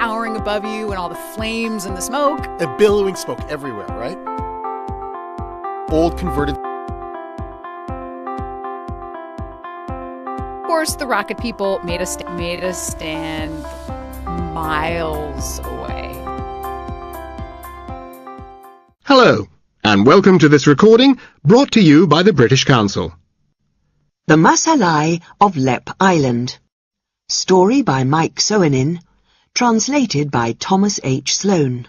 towering above you and all the flames and the smoke. The billowing smoke everywhere, right? Old converted. Of course, the rocket people made us stand miles away. Hello, and welcome to this recording brought to you by the British Council. The Masalai of Lep Island. Story by Mike Soenin, translated by Thomas H. Sloane.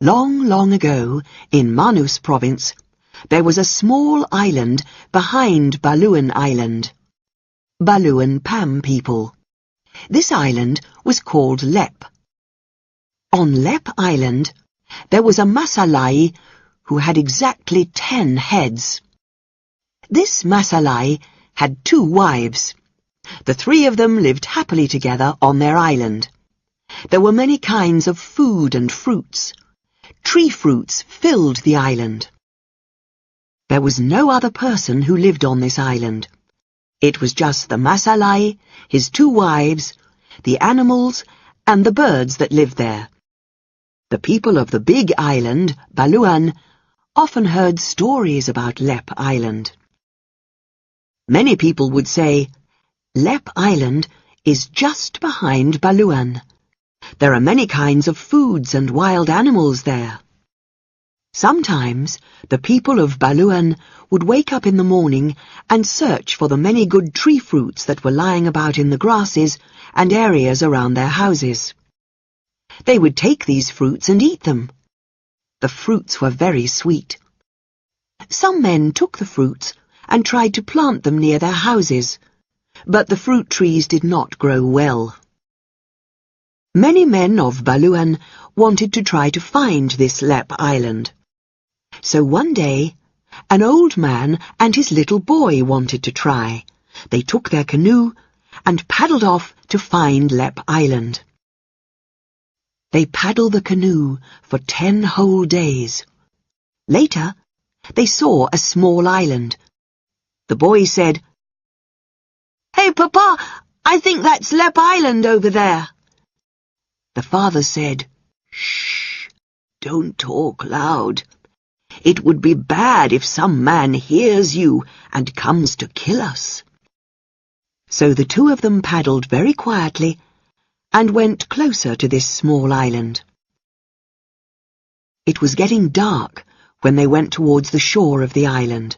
Long, long ago, in Manus province, there was a small island behind Baluan Island. Baluan Pam people. This island was called Lep. On Lep Island, there was a Masalai who had exactly 10 heads. This Masalai had 2 wives. The 3 of them lived happily together on their island. There were many kinds of food and fruits. Tree fruits filled the island. There was no other person who lived on this island. It was just the Masalai, his 2 wives, the animals, and the birds that lived there. The people of the big island, Baluan, often heard stories about Lep Island. Many people would say, Lep Island is just behind Baluan. There are many kinds of foods and wild animals there. Sometimes the people of Baluan would wake up in the morning and search for the many good tree fruits that were lying about in the grasses and areas around their houses. They would take these fruits and eat them. The fruits were very sweet. Some men took the fruits and tried to plant them near their houses, but the fruit trees did not grow well. Many men of Baluan wanted to try to find this Lep Island. So one day, an old man and his little boy wanted to try. They took their canoe and paddled off to find Lep Island. They paddled the canoe for 10 whole days. Later, they saw a small island. The boy said, "Hey, Papa, I think that's Lep Island over there." The father said, "Shh, don't talk loud. It would be bad if some man hears you and comes to kill us." So the 2 of them paddled very quietly and went closer to this small island. It was getting dark when they went towards the shore of the island.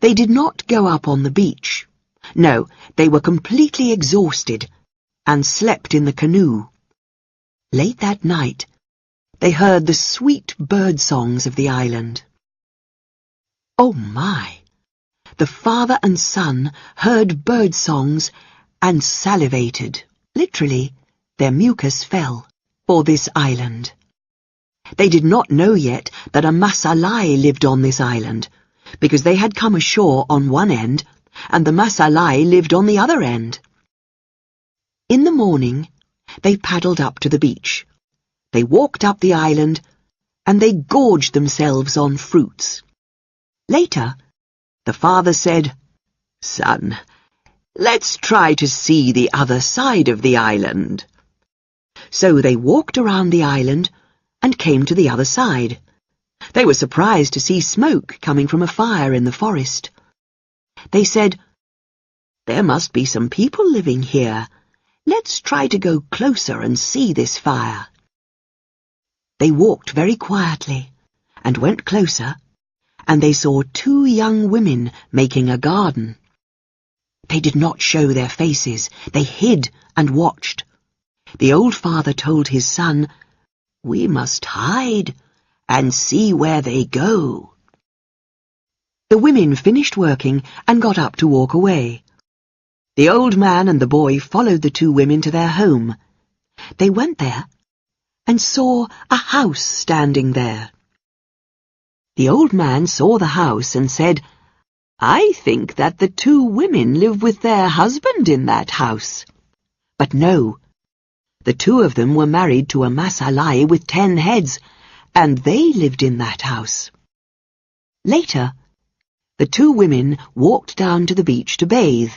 They did not go up on the beach. No, they were completely exhausted and slept in the canoe. Late that night, they heard the sweet bird songs of the island. Oh my! The father and son heard bird songs and salivated. Literally, their mucus fell for this island. They did not know yet that a Masalai lived on this island, because they had come ashore on one end and the Masalai lived on the other end. In the morning, they paddled up to the beach. They walked up the island and they gorged themselves on fruits. Later, the father said, "Son, let's try to see the other side of the island." So they walked around the island and came to the other side. They were surprised to see smoke coming from a fire in the forest. They said, "There must be some people living here. Let's try to go closer and see this fire." They walked very quietly and went closer, and they saw 2 young women making a garden. They did not show their faces. They hid and watched. The old father told his son, "We must hide and see where they go." The women finished working and got up to walk away. The old man and the boy followed the 2 women to their home. They went there and saw a house standing there. The old man saw the house and said, "I think that the 2 women live with their husband in that house." But no, the 2 of them were married to a Masalai with 10 heads, and they lived in that house. Later, the 2 women walked down to the beach to bathe.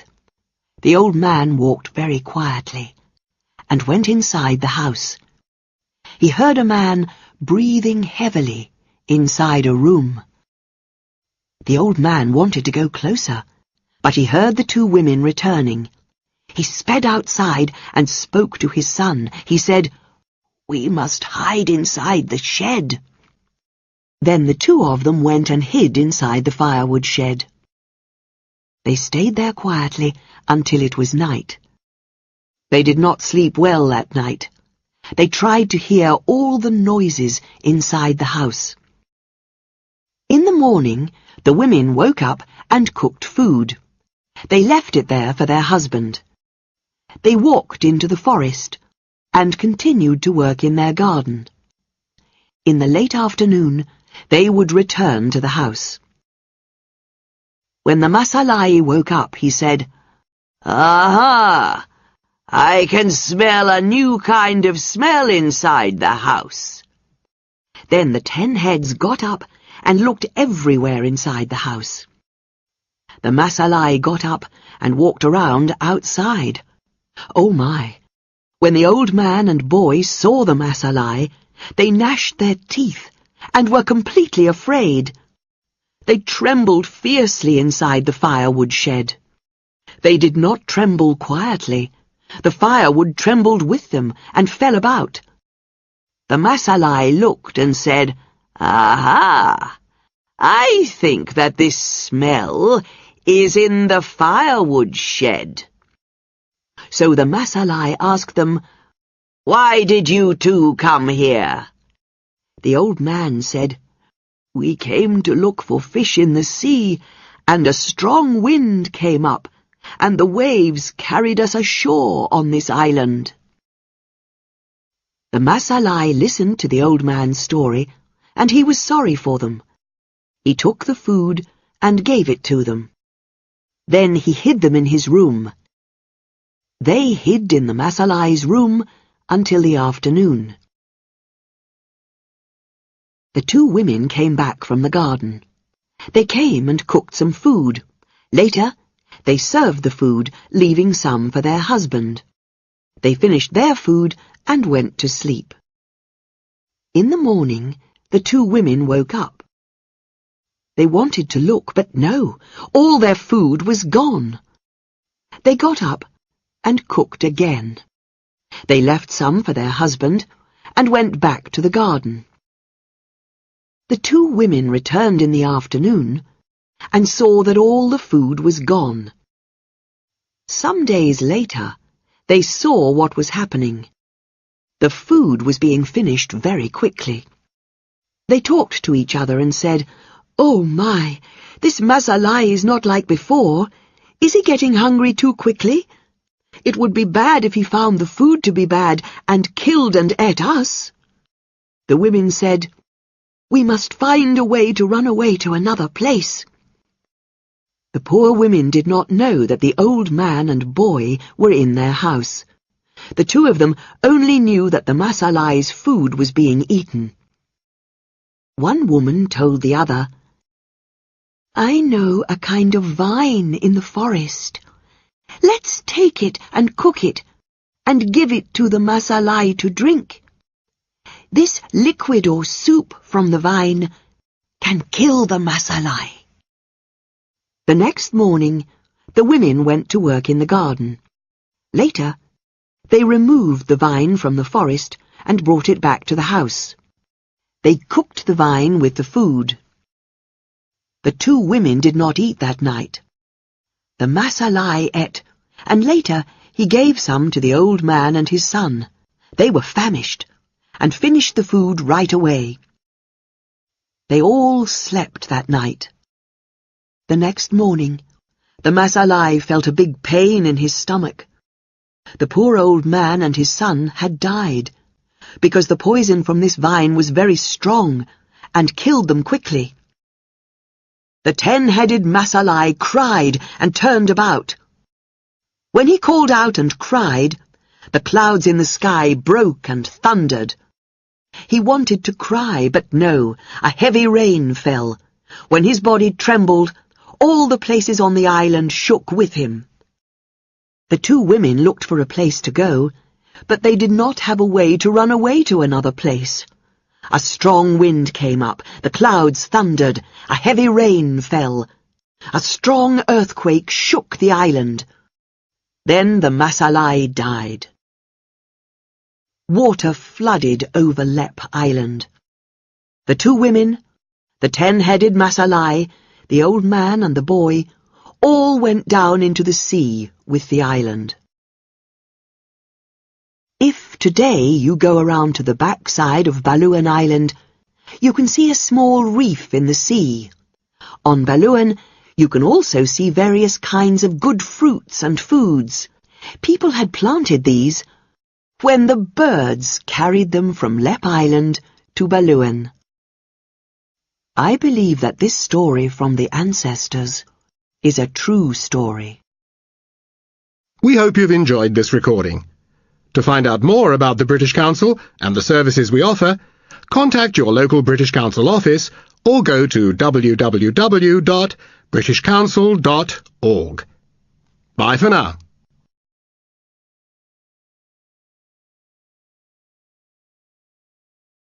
The old man walked very quietly, and went inside the house. He heard a man breathing heavily inside a room. The old man wanted to go closer, but he heard the two women returning. He sped outside and spoke to his son. He said, "We must hide inside the shed." Then the two of them went and hid inside the firewood shed. They stayed there quietly until it was night. They did not sleep well that night. They tried to hear all the noises inside the house. In the morning, the women woke up and cooked food. They left it there for their husband. They walked into the forest and continued to work in their garden. In the late afternoon, they would return to the house. When the Masalai woke up, he said, "Aha! I can smell a new kind of smell inside the house." Then the 10 heads got up and looked everywhere inside the house. The Masalai got up and walked around outside. Oh my! When the old man and boy saw the Masalai, they gnashed their teeth and were completely afraid. They trembled fiercely inside the firewood shed. They did not tremble quietly. The firewood trembled with them and fell about. The Masalai looked and said, "Aha! I think that this smell is in the firewood shed." So the Masalai asked them, "Why did you two come here?" The old man said, "We came to look for fish in the sea, and a strong wind came up, and the waves carried us ashore on this island." The Masalai listened to the old man's story, and he was sorry for them. He took the food and gave it to them. Then he hid them in his room. They hid in the Masalai's room until the afternoon. The two women came back from the garden. They came and cooked some food. Later, they served the food, leaving some for their husband. They finished their food and went to sleep. In the morning, the two women woke up. They wanted to look, but no, all their food was gone. They got up and cooked again. They left some for their husband and went back to the garden. The two women returned in the afternoon and saw that all the food was gone. Some days later, they saw what was happening. The food was being finished very quickly. They talked to each other and said, "Oh my, this Masalai is not like before. Is he getting hungry too quickly? It would be bad if he found the food to be bad and killed and ate us." The women said, "We must find a way to run away to another place." The poor women did not know that the old man and boy were in their house. The two of them only knew that the Masalai's food was being eaten. One woman told the other, "I know a kind of vine in the forest. Let's take it and cook it and give it to the Masalai to drink. This liquid or soup from the vine can kill the Masalai." The next morning, the women went to work in the garden. Later, they removed the vine from the forest and brought it back to the house. They cooked the vine with the food. The two women did not eat that night. The Masalai ate, and later he gave some to the old man and his son. They were famished and finished the food right away. They all slept that night. The next morning, the Masalai felt a big pain in his stomach. The poor old man and his son had died, because the poison from this vine was very strong and killed them quickly. The 10-headed Masalai cried and turned about. When he called out and cried, the clouds in the sky broke and thundered. He wanted to cry, but no, a heavy rain fell. When his body trembled, all the places on the island shook with him. The two women looked for a place to go, But they did not have a way to run away to another place. A strong wind came up, the clouds thundered, a heavy rain fell. A strong earthquake shook the island. Then the Masalai died. Water flooded over Lep Island. The 2 women, the 10-headed Masalai, the old man and the boy, all went down into the sea with the island. If today you go around to the backside of Balluan Island, you can see a small reef in the sea. On Balluan, you can also see various kinds of good fruits and foods. People had planted these when the birds carried them from Lep Island to Balluan. I believe that this story from the ancestors is a true story. We hope you've enjoyed this recording. To find out more about the British Council and the services we offer, contact your local British Council office or go to www.britishcouncil.org. Bye for now.